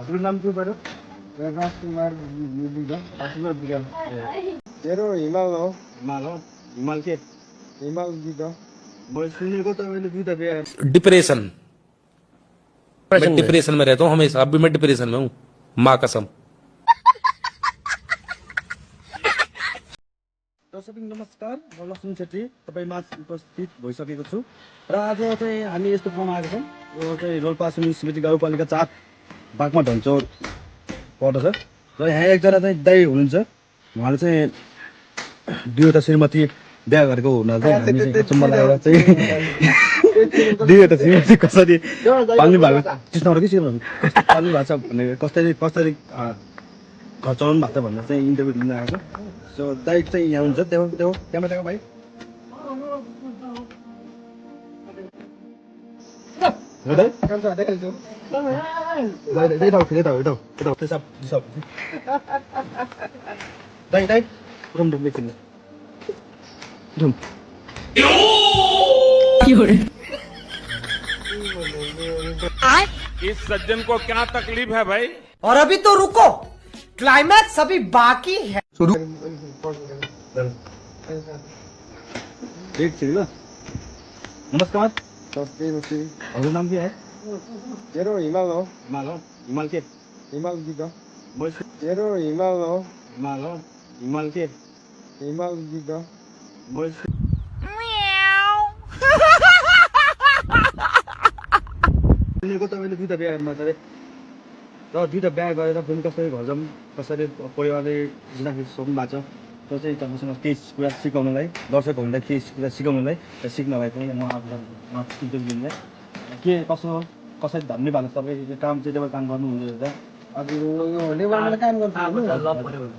हजुर नाम के पऱ्यो? राजकुमार विगा हजुर विज्ञान तेरो हिमाल हो हिमाल हो हिमाल के हिमाल विगा मैले सुनेको तपाईँले दुईवटा बिहा डिप्रेशन मैं डिप्रेशन में रहता हूँ हमेशा। अब भी मैं डिप्रेशन में हूँ, माँ कसम। दर्शक नमस्कार, म लक्ष्मण छेत्री तपाईँमाझ उपस्थित भइसकेको छु र आज चाहिँ हामी यस्तो ठाउँमा आएको छौँ। यो चाहिँ रोल्पा समिति गाउँपालिका 4 बागमा ढन्चौर पर्दछ र यहाँ एकजना चाहिँ दाइ हुनुहुन्छ। उहाँले चाहिँ दुईवटा श्रीमती बिहा गरेको हुनाले चाहिँ हामी चाहिँ अचम्म लागेर चाहिँ दुईवटा श्रीमती कसरी पाल्नु भएको चिस्नहरू के पाल्नु भएको छ भने कसरी कसरी घर चलाउनु भएको छ भनेर चाहिँ इन्टरभ्यू लिन आएको छ। सो दाइ चाहिँ यहाँ हुन्छ त्यो त्यो क्यामेराको भाइ इस सज्जन को क्या तकलीफ है भाई? और अभी तो रुको, क्लाइमैक्स अभी बाकी है। नमस्कार, सस्ते हजुर नाम के है? तेरो हिमाल हो हिमाल हो हिमाल के हिमाल विगा मैले तेरो हिमाल हो हिमाल हो हिमाल के हिमाल विगा मैले सुनेको तपाईँले दुईवटा बिहा गर्नु अरे र दुईवटा बिहा गरेर पनि कसरी घर जाउँ कसरी परिवारले जिन्दगी सोध्नु भएको छ त्यो चाहिँ तपाईँसँग केही कुरा सिकाउनलाई दर्शकहरूलाई केही कुरा सिकाउनलाई र सिक्नलाई पनि म आफूलाई इन्टरभ्यू लिनलाई के कसो कसरी धन्ने भएको तपाईँ काम चाहिँ लेबर काम गर्नुहुन्छ त अब लेबरमा काम गर्छु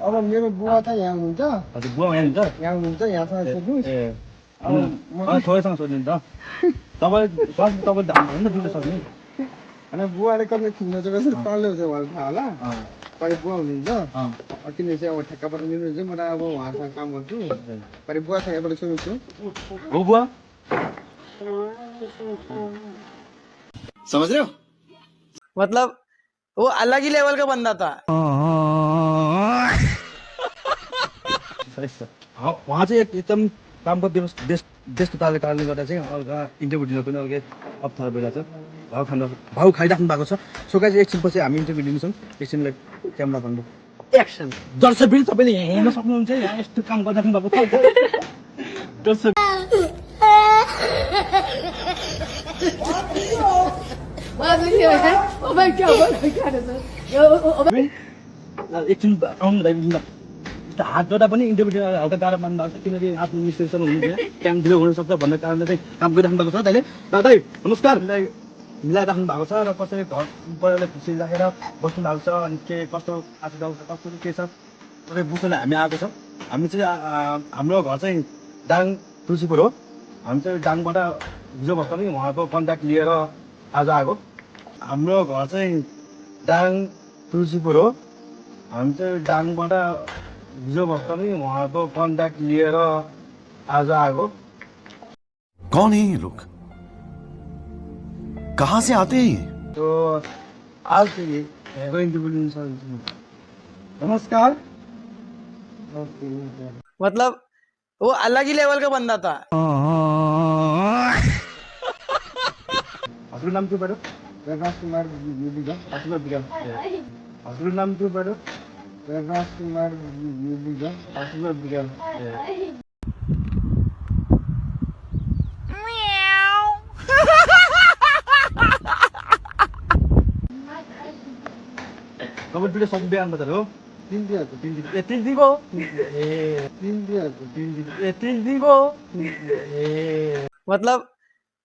अब मेरो बुवा त यहाँ हुनुहुन्छ हजुर बुवा यहाँ हुन्छ यहाँ हुनुहुन्छ यहाँसँग सोध्नुहोस् ए थोरैसँग सोध्नु नि त तपाईँ धान होइन दुईवटा सक्ने अनि बुवाले कसरी खिच्नु चाहिँ कसरी पाल्नु हुन्छ उहाँलाई थाहा होला परि बुवा हुनुहुन्छ किनभने चाहिँ अब ठेक्काबाट लिनुहुन्छ म त अब उहाँसँग काम गर्छु परि बुवासँग एकपल्ट सोध्छु हो बुवा समझ रहे हो? मतलब वो अलग ही लेवल का बंदा था। उहाँ चाहिँ एकदम कामको व्यस्तताले कारणले गर्दा चाहिँ हल्का इन्टरभ्यू दिन पनि अलिकति अप्ठ्यारो भइरहेको छ। भाउ खाइराख्नु भएको छ। सो गाइस एकछिनपछि हामी इन्टरभ्यू लिन्छौँ। एकछिनलाई क्यामेरा भन्नु एक्सन। दर्शक पनि तपाईँले हेर्न सक्नुहुन्छ यहाँ यस्तो काम गरिराख्नु भएको छ। दर्शक एकछिन आउनु हात जोड्दा पनि इन्टरभ्यू हल्का गाह्रो मान्नु भएको छ किनकि आफ्नो मिस्टेसन हुनुहुन्छ टाइम ढिलो हुनसक्छ भन्ने कारणले चाहिँ काम गरिराख्नु भएको छ। दाइले दाइ नमस्कार मिलाइराख्नु भएको छ र कसरी घर परिवारलाई खुसी राखेर बस्नु भएको छ अनि के कस्तो आशिर्वाद छ कस्तो के छ तपाईँ बुझ्न हामी आएको छौँ। हामी चाहिँ हाम्रो घर चाहिँ दाङ तुलसीपुर हो। हामी चाहिँ दाङबाट हिजो भर्खरै उहाँको कन्ट्याक्ट लिएर आज आएको। हाम्रो घर चाहिँ दाङ तुलसीपुर हो। हामी चाहिँ दाङबाट हिजो भर्खरै उहाँको कन्ट्याक्ट लिएर आज आएको। कौन है ये लोग, कहाँ से आते हैं ये? तो आज नमस्कार। मतलब वो अलग ही लेवल का बंदा था। हजुर नाम के पऱ्यो? राजकुमार विगा हजुर विज्ञान हजुर नाम के पऱ्यो? राजकुमार विगा हजुर विज्ञान तपाईँ दुईवटा सब बिहान बजार हो? 3 दिनको 3 दिनको ए 3 दिनको 3 दिनको ए मतलब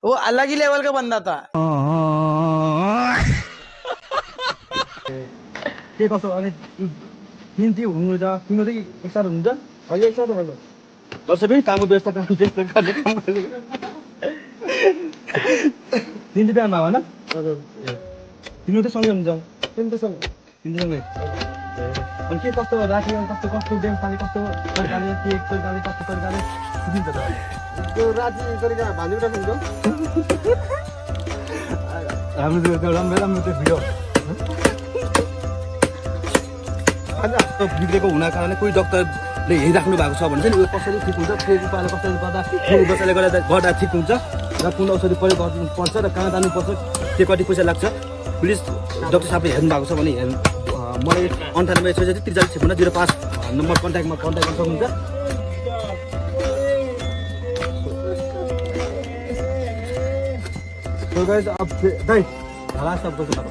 वो अलग ही लेवल का बंदा था। के कस्तो अनि 3 दिन हुनुहुन्छ तिम्रो चाहिँ एकसाथ हुनुहुन्छ अहिले एकसाथ भन्नु दसैँ पनि कामको व्यवस्था गर्ने 3 दिन बिहान भयो होइन हजुर तिम्रो चाहिँ सँगै हुनुहुन्छ तिमीसँग तिमीसँगै अनि के कस्तो राति कस्तो कस्तो व्यवस्थाले कस्तो तरिकाले के तरिकाले कस्तो तरिकाले सिकिन्छ त त्यो राति तरिका भान्जुरा हुन्छ हाम्रो त्यो राम्रो राम्रो त्यो भिडियो बिग्रेको हुनाको कारणले कोही डक्टरले हेरिराख्नु भएको छ भने चाहिँ यो कसरी ठिक हुन्छ फेरि उपायले कसरी गर्दा कुन उपचारले गर्दा ठिक हुन्छ र कुन औषधि प्रयोग गर्नुपर्छ र कहाँ जानुपर्छ त्यो कति पैसा लाग्छ प्लिज डक्टर साहबले हेर्नु भएको छ भने मलाई 98 43 56 05 नम्बर कन्ट्याक्ट गर्न सक्नुहुन्छ। तो गाइस अब दाइ हाला सब कुछ करो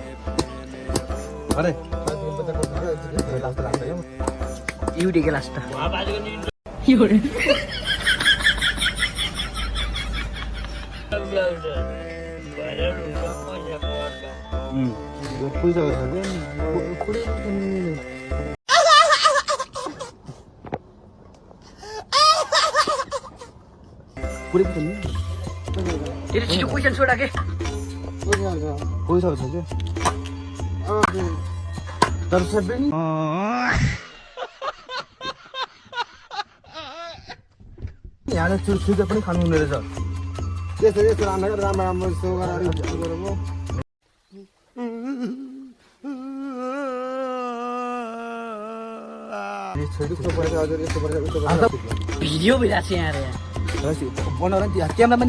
अरे लास्ट युडी के लास्ट पैसा पुरै पनि तेरो छिटो क्वेशन छोडा के पैसा छ के तर सबै यहाँ चुर पनि खानु हुने रहेछ त्यस्तो राम्रो सो गरेर भिडियो भइरहेको छ यहाँ बनाएर क्यामेरामा